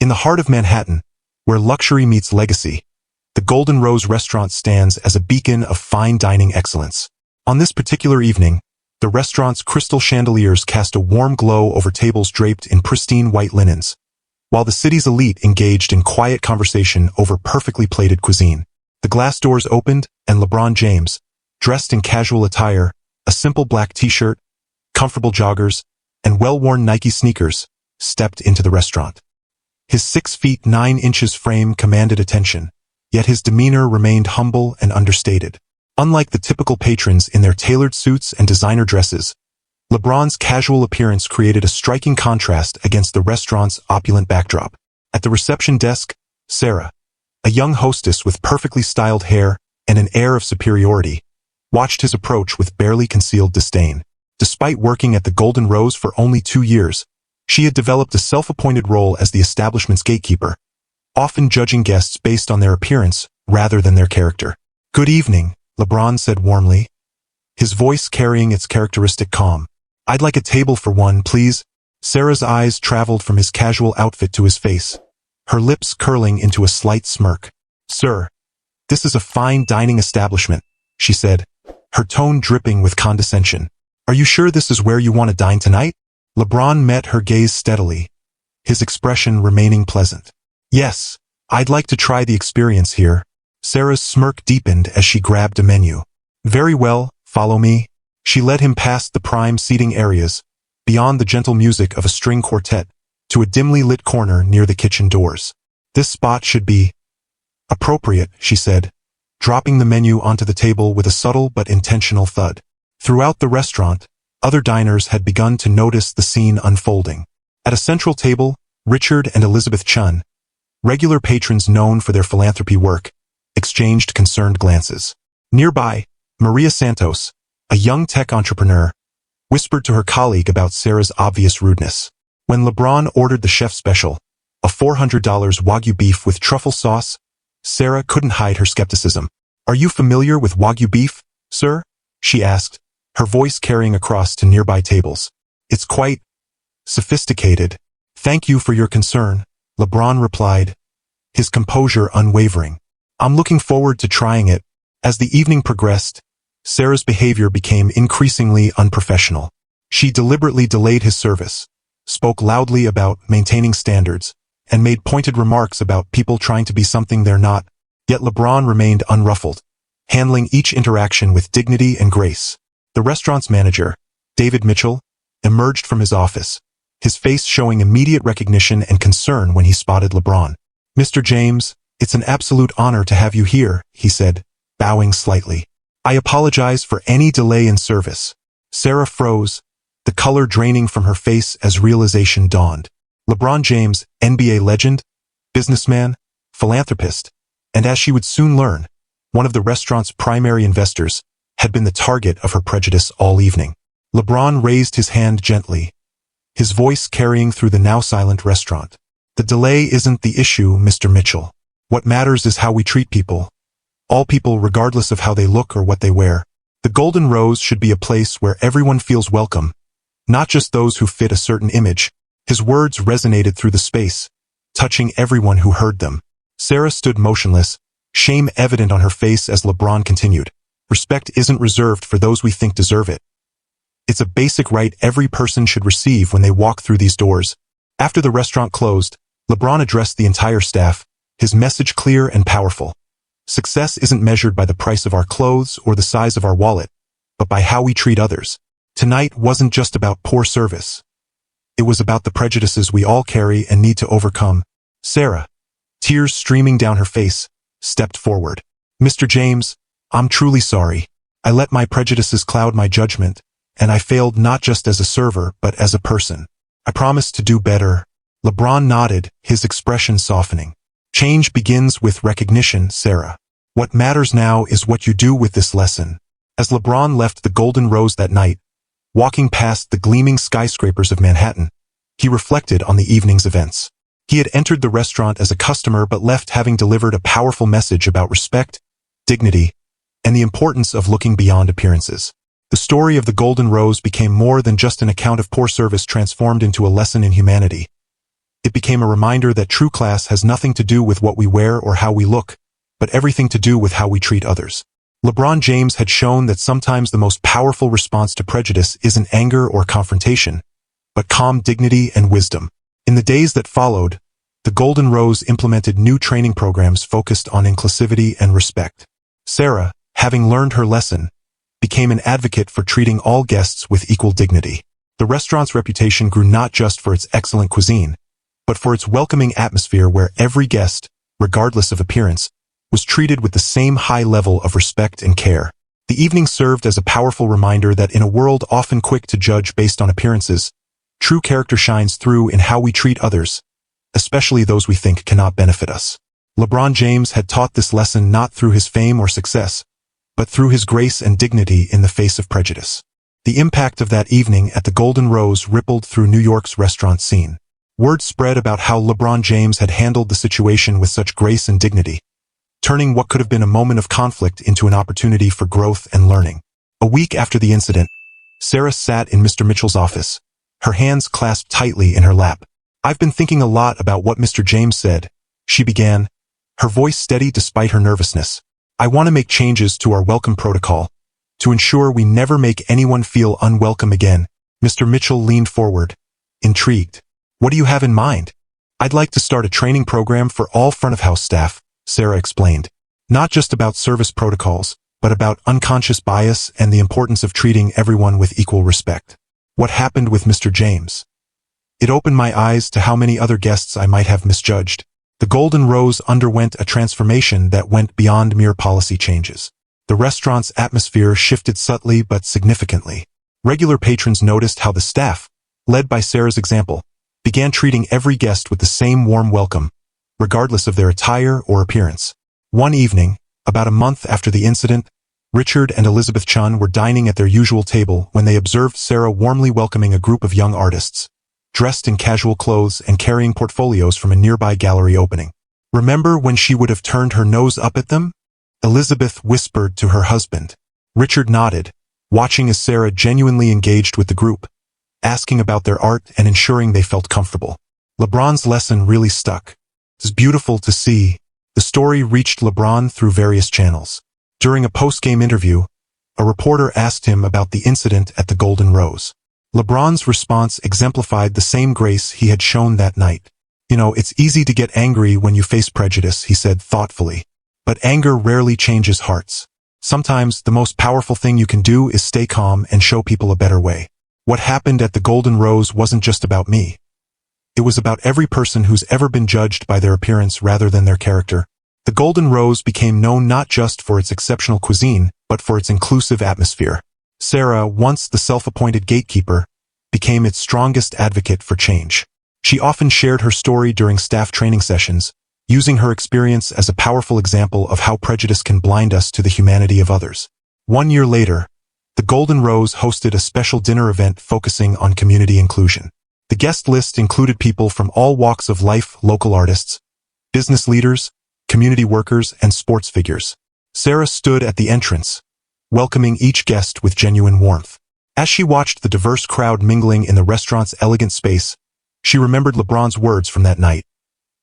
In the heart of Manhattan, where luxury meets legacy, the Golden Rose restaurant stands as a beacon of fine dining excellence. On this particular evening, the restaurant's crystal chandeliers cast a warm glow over tables draped in pristine white linens, while the city's elite engaged in quiet conversation over perfectly plated cuisine. The glass doors opened, and LeBron James, dressed in casual attire, a simple black t-shirt, comfortable joggers, and well-worn Nike sneakers, stepped into the restaurant. His 6 feet 9 inches frame commanded attention, yet his demeanor remained humble and understated. Unlike the typical patrons in their tailored suits and designer dresses, LeBron's casual appearance created a striking contrast against the restaurant's opulent backdrop. At the reception desk, Sarah, a young hostess with perfectly styled hair and an air of superiority, watched his approach with barely concealed disdain. Despite working at the Golden Rose for only 2 years, she had developed a self-appointed role as the establishment's gatekeeper, often judging guests based on their appearance rather than their character. "Good evening," LeBron said warmly, his voice carrying its characteristic calm. "I'd like a table for one, please." Sarah's eyes traveled from his casual outfit to his face, her lips curling into a slight smirk. "Sir, this is a fine dining establishment," she said, her tone dripping with condescension. "Are you sure this is where you want to dine tonight?" LeBron met her gaze steadily, his expression remaining pleasant. "Yes, I'd like to try the experience here." Sarah's smirk deepened as she grabbed a menu. "Very well, follow me." She led him past the prime seating areas, beyond the gentle music of a string quartet, to a dimly lit corner near the kitchen doors. "This spot should be appropriate," she said, dropping the menu onto the table with a subtle but intentional thud. Throughout the restaurant, other diners had begun to notice the scene unfolding. At a central table, Richard and Elizabeth Chun, regular patrons known for their philanthropy work, exchanged concerned glances. Nearby, Maria Santos, a young tech entrepreneur, whispered to her colleague about Sarah's obvious rudeness. When LeBron ordered the chef special, a $400 Wagyu beef with truffle sauce, Sarah couldn't hide her skepticism. "Are you familiar with Wagyu beef, sir?" she asked, her voice carrying across to nearby tables. "It's quite sophisticated." "Thank you for your concern," LeBron replied, his composure unwavering. "I'm looking forward to trying it." As the evening progressed, Sarah's behavior became increasingly unprofessional. She deliberately delayed his service, spoke loudly about maintaining standards, and made pointed remarks about people trying to be something they're not. Yet LeBron remained unruffled, handling each interaction with dignity and grace. The restaurant's manager, David Mitchell, emerged from his office, his face showing immediate recognition and concern when he spotted LeBron. "Mr. James, it's an absolute honor to have you here," he said, bowing slightly. "I apologize for any delay in service." Sarah froze, the color draining from her face as realization dawned. LeBron James, NBA legend, businessman, philanthropist, and as she would soon learn, one of the restaurant's primary investors, had been the target of her prejudice all evening. LeBron raised his hand gently, his voice carrying through the now silent restaurant. "The delay isn't the issue, Mr. Mitchell. What matters is how we treat people. All people, regardless of how they look or what they wear. The Golden Rose should be a place where everyone feels welcome, not just those who fit a certain image." His words resonated through the space, touching everyone who heard them. Sarah stood motionless, shame evident on her face as LeBron continued. "Respect isn't reserved for those we think deserve it. It's a basic right every person should receive when they walk through these doors." After the restaurant closed, LeBron addressed the entire staff, his message clear and powerful. "Success isn't measured by the price of our clothes or the size of our wallet, but by how we treat others." Tonight wasn't just about poor service. It was about the prejudices we all carry and need to overcome. Sarah, tears streaming down her face, stepped forward. "Mr. James, I'm truly sorry. I let my prejudices cloud my judgment, and I failed not just as a server but as a person. I promise to do better." LeBron nodded, his expression softening. "Change begins with recognition, Sarah. What matters now is what you do with this lesson." As LeBron left the Golden Rose that night, walking past the gleaming skyscrapers of Manhattan, he reflected on the evening's events. He had entered the restaurant as a customer but left having delivered a powerful message about respect, dignity, and the importance of looking beyond appearances. The story of the Golden Rose became more than just an account of poor service transformed into a lesson in humanity. It became a reminder that true class has nothing to do with what we wear or how we look, but everything to do with how we treat others. LeBron James had shown that sometimes the most powerful response to prejudice isn't anger or confrontation, but calm dignity and wisdom. In the days that followed, the Golden Rose implemented new training programs focused on inclusivity and respect. Sarah, having learned her lesson, became an advocate for treating all guests with equal dignity. The restaurant's reputation grew not just for its excellent cuisine, but for its welcoming atmosphere where every guest, regardless of appearance, was treated with the same high level of respect and care. The evening served as a powerful reminder that in a world often quick to judge based on appearances, true character shines through in how we treat others, especially those we think cannot benefit us. LeBron James had taught this lesson not through his fame or success, but through his grace and dignity in the face of prejudice. The impact of that evening at the Golden Rose rippled through New York's restaurant scene. Word spread about how LeBron James had handled the situation with such grace and dignity, turning what could have been a moment of conflict into an opportunity for growth and learning. A week after the incident, Sarah sat in Mr. Mitchell's office, her hands clasped tightly in her lap. "I've been thinking a lot about what Mr. James said," she began, her voice steady despite her nervousness. "I want to make changes to our welcome protocol, to ensure we never make anyone feel unwelcome again." Mr. Mitchell leaned forward, intrigued. "What do you have in mind?" "I'd like to start a training program for all front-of-house staff," Sarah explained. "Not just about service protocols, but about unconscious bias and the importance of treating everyone with equal respect." What happened with Mr. James? It opened my eyes to how many other guests I might have misjudged. The Golden Rose underwent a transformation that went beyond mere policy changes. The restaurant's atmosphere shifted subtly but significantly. Regular patrons noticed how the staff, led by Sarah's example, began treating every guest with the same warm welcome, regardless of their attire or appearance. One evening, about a month after the incident, Richard and Elizabeth Chun were dining at their usual table when they observed Sarah warmly welcoming a group of young artists, dressed in casual clothes and carrying portfolios from a nearby gallery opening. "Remember when she would have turned her nose up at them?" Elizabeth whispered to her husband. Richard nodded, watching as Sarah genuinely engaged with the group, asking about their art and ensuring they felt comfortable. LeBron's lesson really stuck. "It's beautiful to see." The story reached LeBron through various channels. During a post-game interview, a reporter asked him about the incident at the Golden Rose. LeBron's response exemplified the same grace he had shown that night. "It's easy to get angry when you face prejudice," he said thoughtfully. "But anger rarely changes hearts. Sometimes the most powerful thing you can do is stay calm and show people a better way." What happened at the Golden Rose wasn't just about me. It was about every person who's ever been judged by their appearance rather than their character. The Golden Rose became known not just for its exceptional cuisine, but for its inclusive atmosphere. Sarah, once the self-appointed gatekeeper, became its strongest advocate for change. She often shared her story during staff training sessions, using her experience as a powerful example of how prejudice can blind us to the humanity of others. 1 year later, the Golden Rose hosted a special dinner event focusing on community inclusion. The guest list included people from all walks of life, local artists, business leaders, community workers, and sports figures. Sarah stood at the entrance, welcoming each guest with genuine warmth. As she watched the diverse crowd mingling in the restaurant's elegant space, she remembered LeBron's words from that night.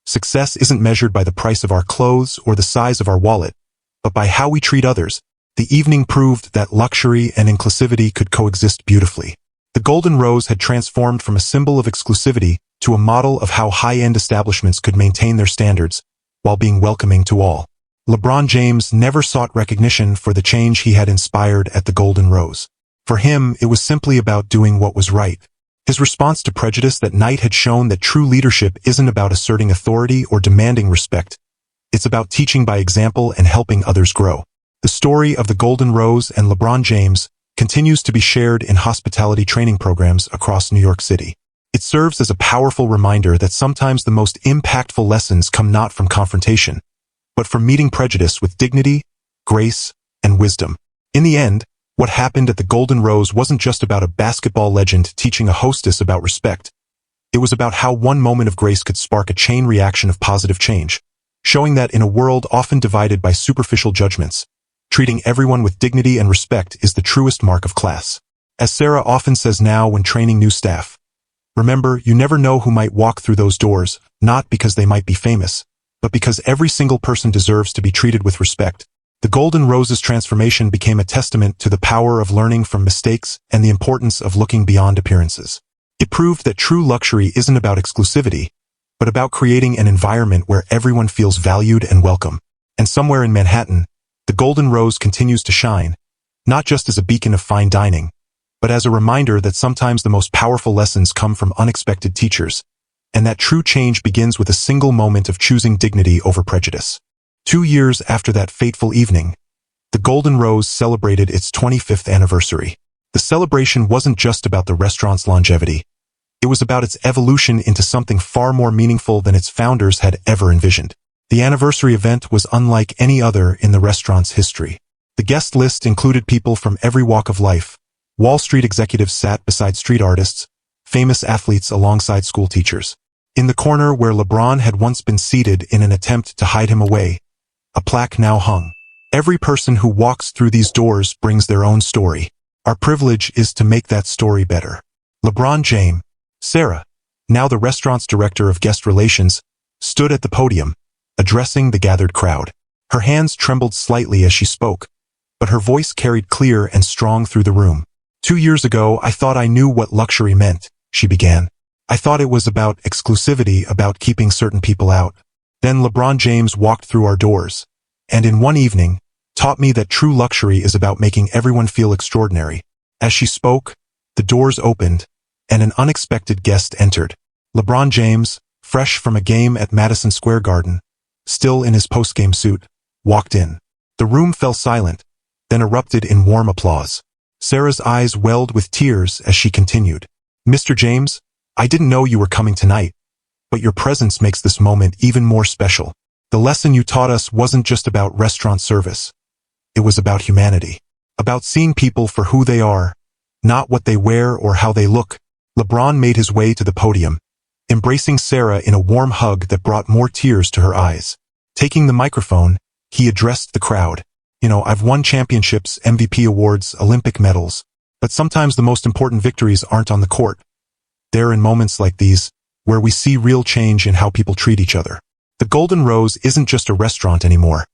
"Success isn't measured by the price of our clothes or the size of our wallet, but by how we treat others." The evening proved that luxury and inclusivity could coexist beautifully. The Golden Rose had transformed from a symbol of exclusivity to a model of how high-end establishments could maintain their standards while being welcoming to all. LeBron James never sought recognition for the change he had inspired at the Golden Rose. For him, it was simply about doing what was right. His response to prejudice that night had shown that true leadership isn't about asserting authority or demanding respect. It's about teaching by example and helping others grow. The story of the Golden Rose and LeBron James continues to be shared in hospitality training programs across New York City. It serves as a powerful reminder that sometimes the most impactful lessons come not from confrontation, but from meeting prejudice with dignity, grace, and wisdom. In the end, what happened at the Golden Rose wasn't just about a basketball legend teaching a hostess about respect. It was about how one moment of grace could spark a chain reaction of positive change, showing that in a world often divided by superficial judgments, treating everyone with dignity and respect is the truest mark of class. As Sarah often says now when training new staff, Remember, you never know who might walk through those doors, not because they might be famous, but because every single person deserves to be treated with respect. The Golden Rose's transformation became a testament to the power of learning from mistakes and the importance of looking beyond appearances. It proved that true luxury isn't about exclusivity, but about creating an environment where everyone feels valued and welcome. And somewhere in Manhattan, the Golden Rose continues to shine, not just as a beacon of fine dining, but as a reminder that sometimes the most powerful lessons come from unexpected teachers, and that true change begins with a single moment of choosing dignity over prejudice. 2 years after that fateful evening, the Golden Rose celebrated its 25th anniversary. The celebration wasn't just about the restaurant's longevity. It was about its evolution into something far more meaningful than its founders had ever envisioned. The anniversary event was unlike any other in the restaurant's history. The guest list included people from every walk of life. Wall Street executives sat beside street artists, famous athletes alongside school teachers. In the corner where LeBron had once been seated in an attempt to hide him away, a plaque now hung. Every person who walks through these doors brings their own story. Our privilege is to make that story better. LeBron James, Sarah, now the restaurant's director of guest relations, stood at the podium, addressing the gathered crowd. Her hands trembled slightly as she spoke, but her voice carried clear and strong through the room. 2 years ago, I thought I knew what luxury meant, she began. I thought it was about exclusivity, about keeping certain people out. Then LeBron James walked through our doors, and in one evening, taught me that true luxury is about making everyone feel extraordinary. As she spoke, the doors opened, and an unexpected guest entered. LeBron James, fresh from a game at Madison Square Garden, still in his post-game suit, walked in. The room fell silent, then erupted in warm applause. Sarah's eyes welled with tears as she continued. Mr. James, I didn't know you were coming tonight, but your presence makes this moment even more special. The lesson you taught us wasn't just about restaurant service. It was about humanity, about seeing people for who they are, not what they wear or how they look. LeBron made his way to the podium, embracing Sarah in a warm hug that brought more tears to her eyes. Taking the microphone, he addressed the crowd. I've won championships, MVP awards, Olympic medals, but sometimes the most important victories aren't on the court. They're in moments like these, where we see real change in how people treat each other. The Golden Rose isn't just a restaurant anymore.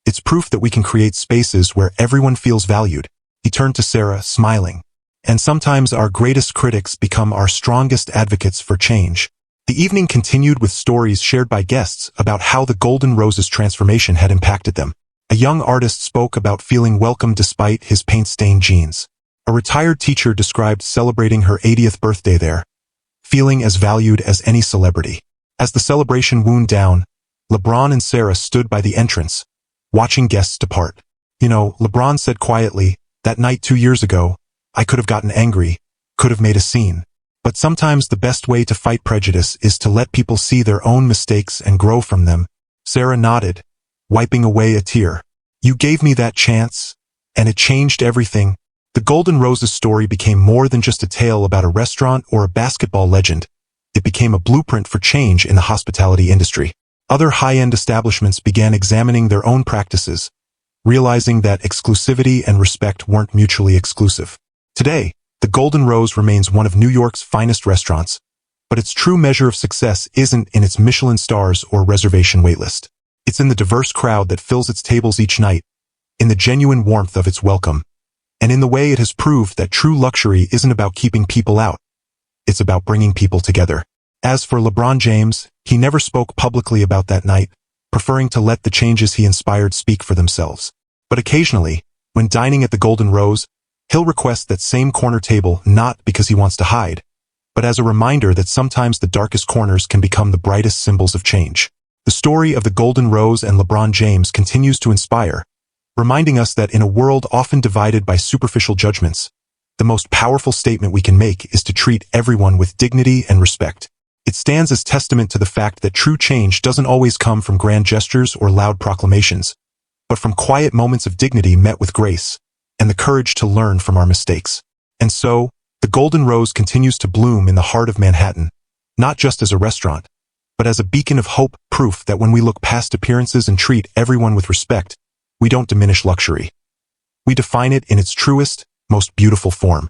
It's proof that we can create spaces where everyone feels valued. He turned to Sarah, smiling. And sometimes our greatest critics become our strongest advocates for change. The evening continued with stories shared by guests about how the Golden Rose's transformation had impacted them. A young artist spoke about feeling welcome despite his paint-stained jeans. A retired teacher described celebrating her 80th birthday there, feeling as valued as any celebrity. As the celebration wound down, LeBron and Sarah stood by the entrance, watching guests depart. LeBron said quietly, that night 2 years ago, I could have gotten angry, could have made a scene. But sometimes the best way to fight prejudice is to let people see their own mistakes and grow from them. Sarah nodded, wiping away a tear. You gave me that chance, and it changed everything. The Golden Rose's story became more than just a tale about a restaurant or a basketball legend. It became a blueprint for change in the hospitality industry. Other high-end establishments began examining their own practices, realizing that exclusivity and respect weren't mutually exclusive. Today, the Golden Rose remains one of New York's finest restaurants, but its true measure of success isn't in its Michelin stars or reservation waitlist. It's in the diverse crowd that fills its tables each night, in the genuine warmth of its welcome, and in the way it has proved that true luxury isn't about keeping people out. It's about bringing people together. As for LeBron James, he never spoke publicly about that night, preferring to let the changes he inspired speak for themselves. But occasionally, when dining at the Golden Rose, he'll request that same corner table not because he wants to hide, but as a reminder that sometimes the darkest corners can become the brightest symbols of change. The story of the Golden Rose and LeBron James continues to inspire, reminding us that in a world often divided by superficial judgments, the most powerful statement we can make is to treat everyone with dignity and respect. It stands as testament to the fact that true change doesn't always come from grand gestures or loud proclamations, but from quiet moments of dignity met with grace, and the courage to learn from our mistakes. And so, the Golden Rose continues to bloom in the heart of Manhattan, not just as a restaurant, but as a beacon of hope, proof that when we look past appearances and treat everyone with respect, we don't diminish luxury. We define it in its truest, most beautiful form.